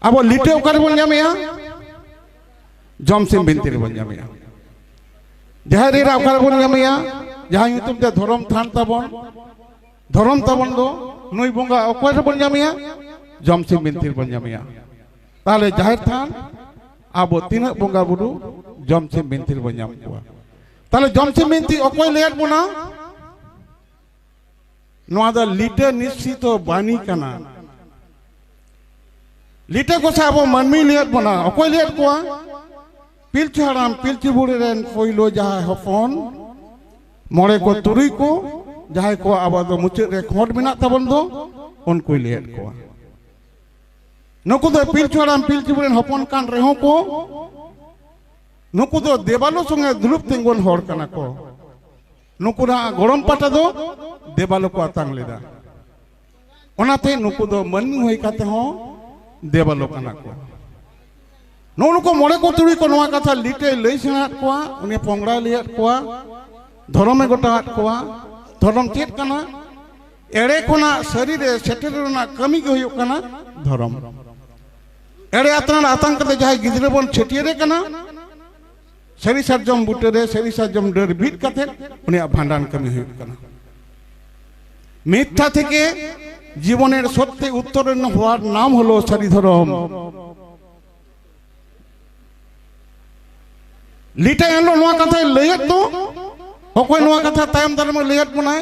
अब लिटे ओकारे बन जामेया जमसिम बिनती रे बन जामेया जहाँ रे ओकारे बन जामेया जहाँ यूट्यूब दे धर्म थान ताबन दो नुई बंगा ओकारे बन जामेया जमसिम बिनती रे बन जामेया ताले जाहिर थान अब तीन बंगा बुरु जमसिम बिनती रे बन जाम कोआ ताले जमसिम बिनती ओकोय लेट बना नोआ दा लिटे निश्चित बानी कना लिटे को से अब मनमी लेट बना ओकोय लेट कोआ पिलचु हराम पिलचु बुढ़ी रेन पोइलो जहाँ हफोन मोड़े को तुरी को जहाँ को अब दो मुचे रे खोट बिना तबन दो उनको लेट कोआ नुकु दो पिलचु हराम पिलचु बुढ़ी हफोन कान रेहों को नुकु दो देवालो संगे दुलुप तिंगोन होड़ कना को नुकु ना गोरम पाटा दो देवालो को आतांग लेदा ओनाते नुकु दो मनमी होई काते हो देवालो कना को नोनु को मोड़े को तुरी को नोआ कथा लिटे लई सेनात कोआ उनी पोंगड़ा लियात कोआ धर्मे गोटात कोआ धर्म चेत कना एड़े कोना शरीर सेटेरना कमी के हुयो कना धर्म एड़े आतना आतंक कते जाय गिदरे बन छेटियरे कना सरी साजम बुटरे सरी साजम डर बीट कते उनी भांडान कमी हुयो कना मिथ्या থেকে জীবনের সত্যি উত্তরণ হওয়ার নাম হলো সারি ধর্ম लिटा एलो नोआ कथा लेयत तो ओकोय नोआ कथा तायम दारम लेयत बनाय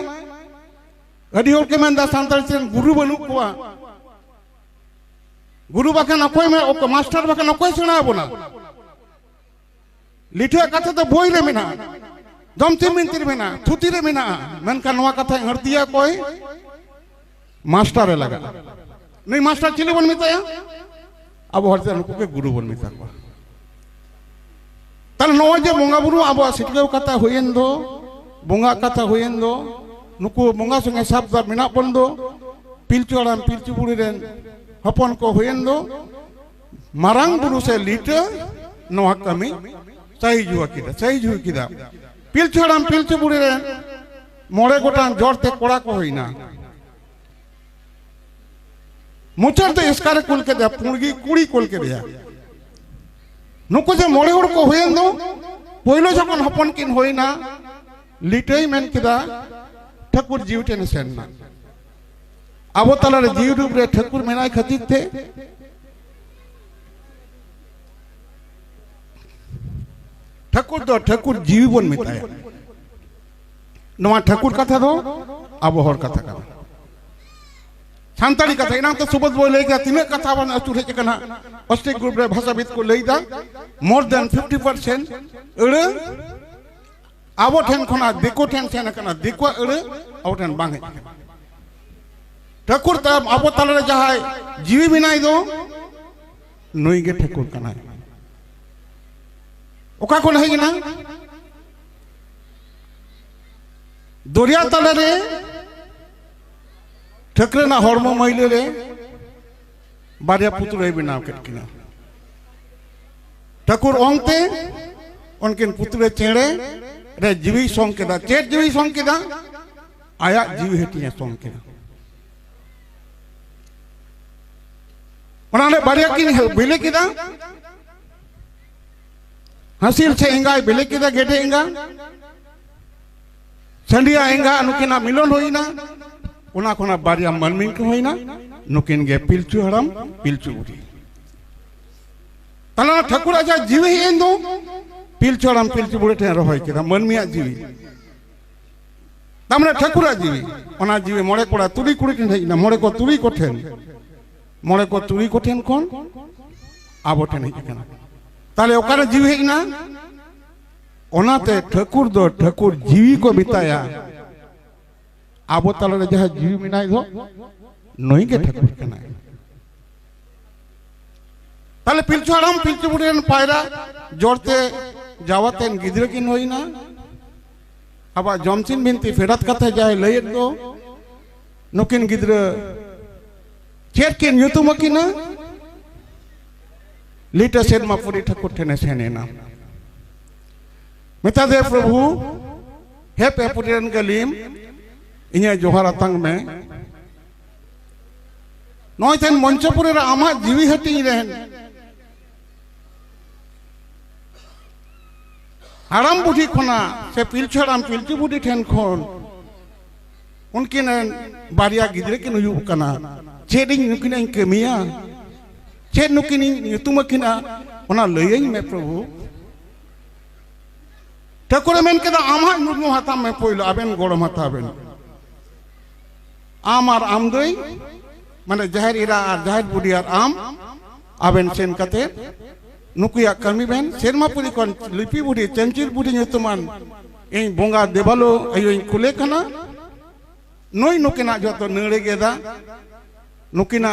अडी होर के मेंदा सांताल सेन गुरु बनु कोआ गुरु बाकन ओकोय में ओको मास्टर बाकन ओकोय सेना बना लिटा कथा तो बोई रे मेना जमसिम बिनती रे मेना थुती रे मेना मेनका नोआ कथा हरतिया कोय मास्टर रे लगा नहीं मास्टर चिले बन मिताया अब हरते नुको के गुरु बन मिता को ताल नोजे बंगा बुरु अब सिटगेव कथा हुयेन दो बंगा कथा हुयेन दो नुकु बंगा संगे साब साब मिना बन दो पिलचु हराम पिलचु बुढ़ी रेन हपन को हुयेन दो मारांग बुरु से लिटे नोआ कमी सही जुआ किदा पिलचु हराम पिलचु बुढ़ी रेन मोड़े गोटान जोरते कोड़ा को होइना मुचर तो इसकारे कुल के दिया पुंगी कुड़ी कुल के दिया नुको जे मोड़े होड़ को हुयेन दो पोइलो जखन हपन किन होइना लिटेई मेन किदा ठाकुर जीवटे ने सेन ना आबो तला रे जीव रूप रे ठाकुर मेनाय खातिर थे ठाकुर जीव बन मिताया नवा ठाकुर कथा दो आबो होड़ कथा का सांताली कथा इना तो सुबह बोल लेगा तीन कथा बन अचुरे कना ऑस्ट्रिक ग्रुप रे भाषाविद को लेदा मोर देन 50% अरे आबो ठेन खना देखो ठेन सेन कना देखो अरे आबो ठेन बांगे ठाकुर त आबो तले जहाय जीवी बिनाई दो नई गे ठाकुर कना ओका को नहीं ना दरिया तले रे ठकरेना हरमो मैले रे बारिया पुतुलै बनाव केटकिना ठाकुर ओंते उनकिन पुतुले चेड़े रे जीवी सोंग केदा चेट जीवी सोंग केदा आया जीवी हेटिया सोंग केदा ओनाले बारिया किन बेले केदा हसील से एंगा बेले केदा गेटे एंगा संडिया एंगा अनुकिना मिलन होइना उना कोना बारिया मनमिन को होइना नुकिन गे पिलचु हराम पिलचु बुढ़ी तला ठाकुर आजा जीवी हेन दो पिलचु हराम पिलचु बुढ़ी ठे रहोय केदा मनमिया जीवी तमने ठाकुर जीवी ओना जीवी मोड़े कोड़ा तुरी कुड़ी ठे हेना मोड़े को तुरी को ठेन कोन आबो ठे नहीं केना ताले ओकारे जीवी हेना ओनाते ठाकुर जीवी को बिताया आबो तले जहाँ जीवी मिनाई दो नई के ठाकुर कना ताले पिलचु हराम पिलचु बुढ़ी पायरा जोड़ते जावते गिद्रे किन होइना अब जमसिम बिनती फेरत कथे जाय लयत दो नुकिन गिद्रे चेट किन युतुम किना लीटा सेनमा पुरी ठाकुर ठेने सेनेना मिता दे प्रभु हे पे पुरीन गलीम इन्हें जोहर अतंग में नय तेन मंचपुर आमा जीवी हटी रहन हाराम बुढ़ी खना से पिलचु हाराम पिलचु बुढ़ी ठेन खन उनकिन बारिया गिद्रे किन हुयुग कना चेडिंग नुकिन कमिया चेड नुकिन nyutum किना ओना लयिंग में प्रभु ठाकुर मेन केदा आमा नुनु हाता में पोइलो आबेन गोड़म हाताबेन आम और आम दोई माने जाहिर इरा और जाहिर बुढ़ी और आम आबेन सेन कते नुकुया कमी बेन सेरमापुरी कोन लिपि बुढ़ी चंचिर बुढ़ी nyutuman इन बोंगा देबालो अयो इन कुले कना नोई नुकिना जो तो नड़े गेदा नुकिना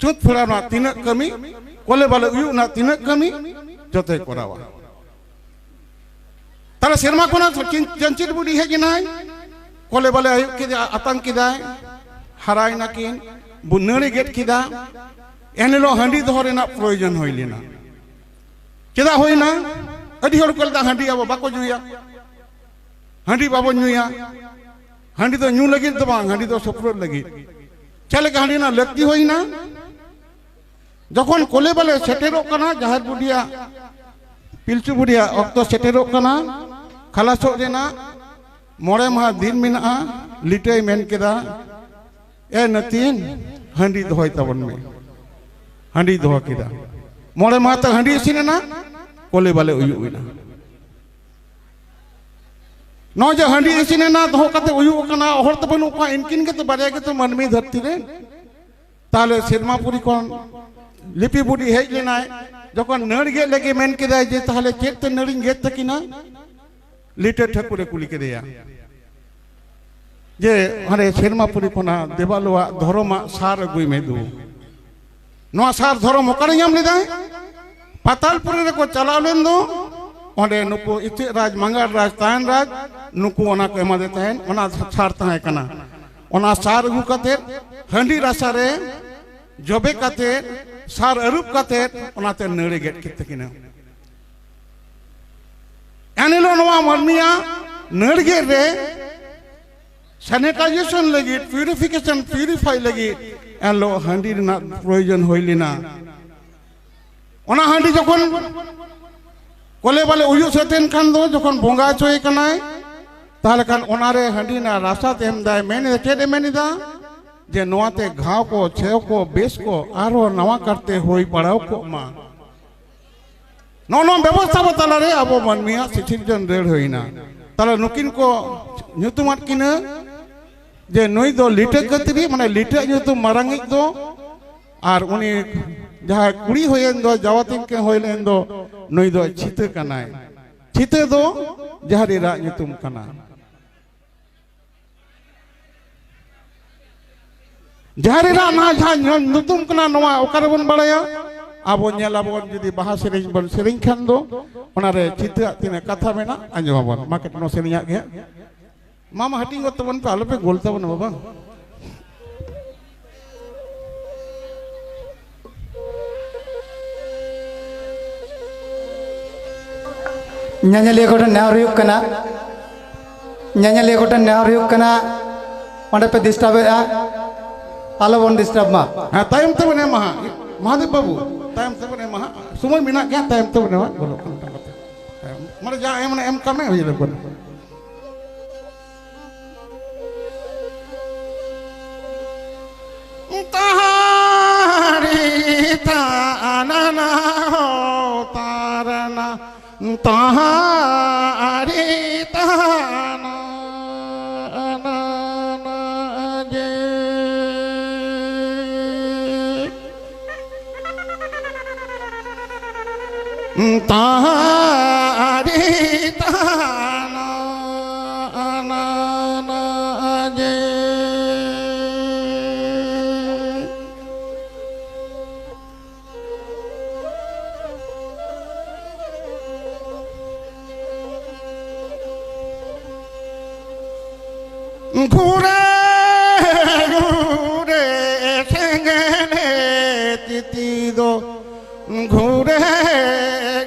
चुत फुरा ना तीन कमी कोले बाले उयु ना तीन कमी जो तो कोरावा तारा सेरमा कोना चंचिर बुढ़ी है जिनाई कोले बाले अयो के आतंक किदा हराई ना किन बुन्नड़ी गेट किदा एनेलो हंडी दोहरे ना प्रयोजन होइलिना केदा होइना अडी हर कोलदा हंडी अब बाको जुया हंडी बाबो जुया हंडी तो न्यू लगी तो बांग हंडी तो सफर लगी चले के हंडी ना लगती होई ना जखन कोले बाले सेटेरो कना जाहिर बुढ़िया पिलचु बुढ़िया अक्तो सेटेरो कना खलासो देना मोड़े महा दिन मिना लिटे मेन केदा ए नतीन हंडी दोहय तबन में हंडी दोह केदा मोड़े महा तक हंडी सिनेना कोले बाले उयुना नौ जो हंडी इसीने ना दो कते उयु कना और तो बनु का इनकिन के तो बारे के तो मन में धरती रे ताले सिरमापुरी कोन लिपि बुढ़ी हेज लेना है जखन नड़ गे लगे मेन के दाय जे ताले चेत तो नड़िन गेत तकिना लिटे ठकुरे कुली के दिया जे हरे सिरमापुरी कोना देवालोआ धर्मा सार अगुई में दो नो सार धर्म ओकरे नाम लेदा पातालपुरी रे को चलाव लेन दो ओंडे नुकु इति राज मंगल राज तायन राज नुकु ओना को एमा दे तायन ओना सार ताय कना ओना सार अगु कते हंडी रासा रे जबे कते सार अरुप कते ओनाते नड़े गेट किते किना एनेलो नवा मर्मिया नड़ गेट रे सैनिटाइजेशन लगी प्यूरिफिकेशन प्यूरिफाई लगी एलो हंडी ना प्रयोजन होइलिना ओना हंडी जखन कोले बाले उयु सेतेन खान दो जखन बोंगा चोय कनाय ताले खान ओनारे हंडी ना रासा तेम दाय मेने चेदे मेनिदा जे नोआते घाव को छेव को बेस को आरो नवा करते होई पड़ाव को मा नो नो व्यवस्था बताला रे अबो मनमिया सिथिजन रेड होइना ताले नुकिन को nyutumat किना जे नोई दो लिटे कतरी माने लिटे nyutum मारंगिक दो आर उनी जहाँ कुड़ी होयेन दो जावातिन के होयलेन दो नोई दो छिते कनाय छिते दो जहाँ रे रा nyutum कना जहाँ रे रा ना जहाँ nyutum कना नवा ओकारे बन बड़ाया आबो नेला बन जदी बाहा सेरेंज बन सेरेंज खान दो ओनारे छिते तिने कथा मेना आंजो बन मार्केट नो सेरेंज आगे मामा हटिंग गो तबन पे आलोपे गोलता बन बाबा nyanyali gotan neharuyuk kana nyanyali gotan neharuyuk kana onde pe disturb a alo bon disturb ma ha time to bane maha mahadev babu time to bane maha sumoy mina kya time to bane bolo mare ja em kame hoye lebon tahari ta anana ho tarana tahari tahana anana je tahari tahana anana je घूरे घूरे सेंगने तिती दो घूरे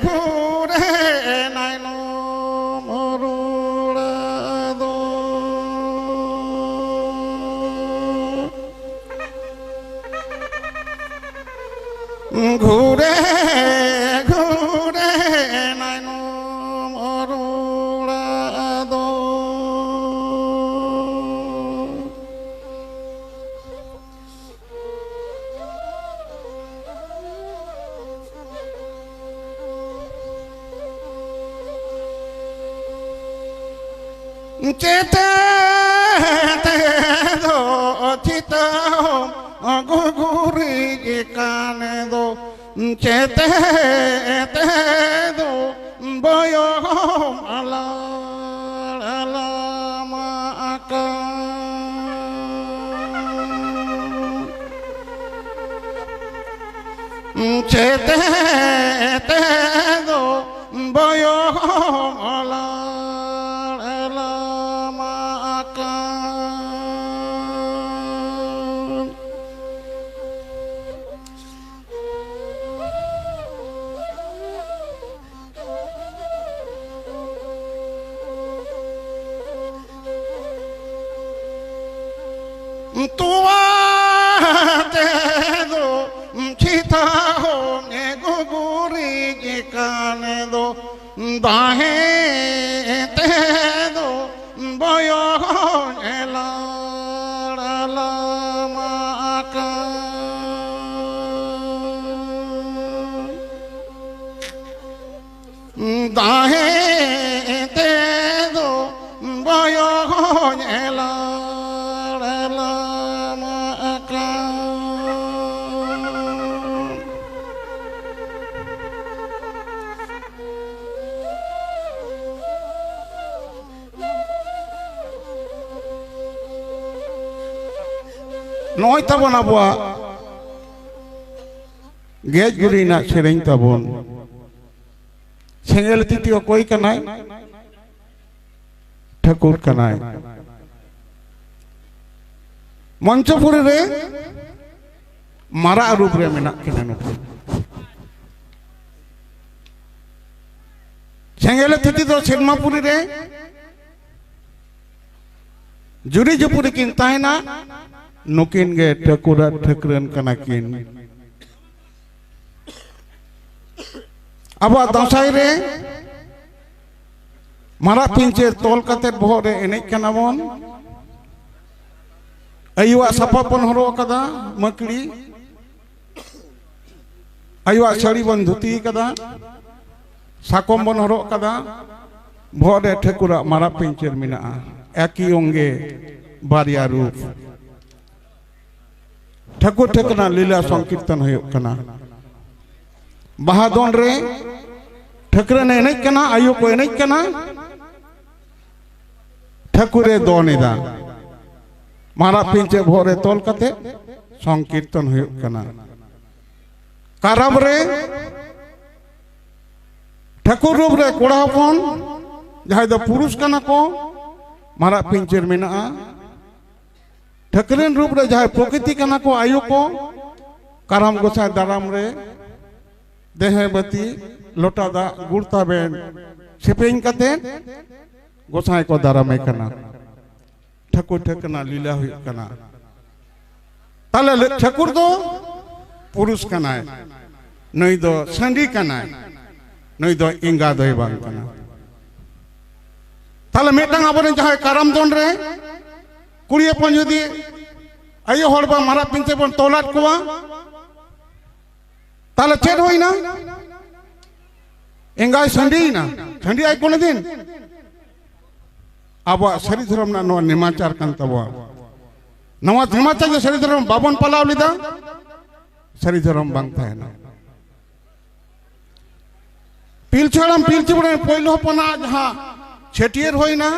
घूरे नाइनो मरुड़ा दो ঘুরে ঘুরে nine মরুড়াদ চেতে চিতা গুগুরি কানে দো চেতে দো বয় আলা আলামাকা চেতে দো বয় আলা আলামাকা tuate do chita ho ne guguri kane do dahe te do boyo ela la maka dahe te do boyo ela নয় তাবন আবুয়া গেজ গুরি না সেরেñ তাবন সেঙ্গেল তৃতীয় কই কানায় ঠাকুর কানায় মঞ্চপুরে রে মারা রূপ রে মেনা কিনা নুকু সেঙ্গেল তৃতীয় দো সেনমাপুরি রে জুরি জপুরি কিন তাহেনা नुकिन गे ठकुरा ठकुरन कनाकिन अब दसाई रे मारा पिंचे तोल कते बहर रे एनेज कना बन आयुआ सापा बन हरो कदा मकड़ी आयुआ साड़ी बन धुती कदा साकम बन हरो कदा बहर रे ठकुरा मारा पिंचेर मिना एकी अंगे बारिया रूप ठाकुर ठकना लीला संकीर्तन होना बाहादन रे ठकरन एनेज कना आयु को एनेज कना ठाकुरे दोनेदा मारा पिंचे भोरे तोल कते संकीर्तन होना कारम रे ठाकुर रूप रे कोड़ा हपन जहां दो पुरुष कना को मारा पिंचेर मेना ठकरेन रूप रे जहां प्रकृति कना को आयु को कारम गोसाई दाराम रे देहबती लोटा दा गुड़ता बेन सेपेन कते गोसाई को दाराम कना ठाकुर ठकना लीला हुई कना ताले ठाकुर दो पुरुष कनाय नई दो संडी कनाय नई दो इंगा दोय बांग कना ताले मेटांग आबोरेन जहां कारम दोन रे कुड़ी अपन जुदी आयो हर बा मारा पिंचे बन तोलाट कोवा ताले चेड होइना एंगाय संडी ना संडी आई कोन दिन अब सरी धर्म ना नो निमाचार कान तबवा नवा निमाचार जो सरी धर्म बाबन पलाव लिदा सरी धर्म बांग थायना पिलछड़म पिलची बने पहिलो पना जहां छेटियर होइना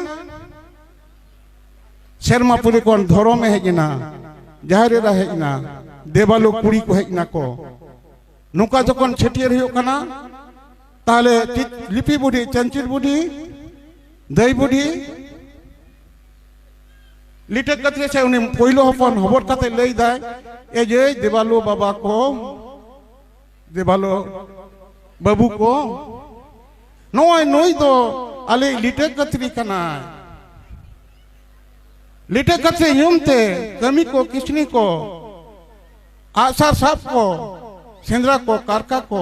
शेरमापुरी को धरो में हेजना जहारे हेजना देवालो कुड़ी को हेजना को नुका जखन छेटियर हो कना ताले लिपि बुढ़ी चंचिर बुढ़ी दई बुढ़ी लिटे कतरे से उन्हें पहिलो हपन हबर कते लई दाय ए जे देवालो बाबा को देवालो बाबू को नोय नोय दो आले लिटे कतरी कना लिटे कतरे यूमते कमी को किसनी को आशा साप को सेंद्रा को कारका को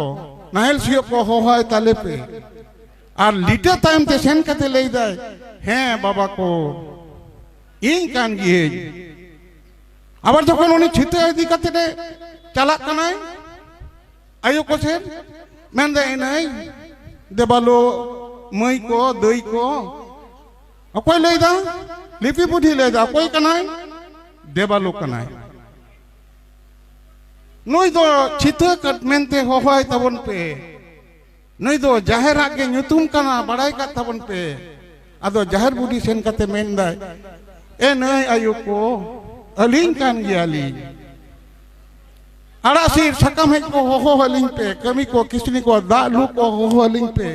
नाहेल सियो को होहाय ताले पे और लिटे टाइम ते सेन कते ले जाए हैं बाबा को इन कान गिए आबार जखन उनी छिते इदी कते दे चालाक कनाय आयु को सेन मेन दे इनाय देबालो मई को दई को अकोय ले दा लिपि बुद्धि ले दा अकोय कनाय देबालो कनाय नुई दो छिते कट मेनते होहाय तबन पे नुई दो जाहेरा के ᱧᱩᱛᱩᱢ कना बड़ाई का तबन पे आदो जाहेर बुद्धि सेन कते मेन दाय ए नय आयु को अलिंग कान गियाली आड़ासीर सकम हेज को होहो अलिंग पे कमी को किसनी को दा लू को होहो अलिंग पे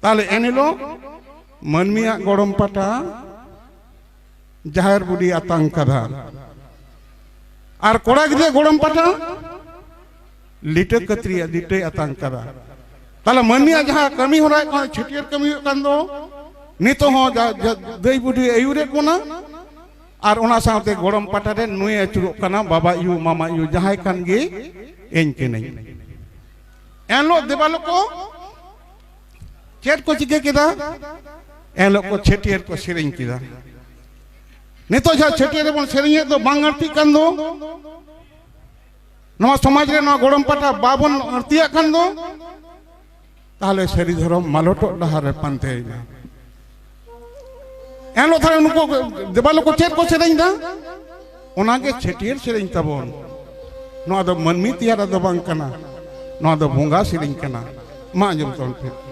ताले एनिलो मनमिया गरम पाटा जाहेर बुद्धि आतांग कदा और कोड़ा गिदे गरम पाटा लिटे कतरिया लिटे आतांग कदा ताले मनमिया जहां कमी हो रहा है छिटियर कमी कान दो नितो हो दई बुद्धि आयुरे कोना और ओना साथे गरम पाटा रे नुई अचुरो कना बाबा यू मामा यू जहां कान गे एन के नहीं एलो देबालो को चेट को चिके किदा एलो को छेटियर को सेरेंग किदा नितो जा छेटियर बन सेरेंग तो बांग अर्ती कान दो नवा समाज रे नवा गरम पाटा बाबन अर्तिया कान दो ताले सरी धरम मालोटो डहार रे पांते एलो थारे नुको देबालो को चेट को सेरेंग दा ओनागे छेटियर सेरेंग तबन नवा दो मनमी तियारा दो बांग कना नवा दो भोंगा सेरेंग कना मा जम तोन पे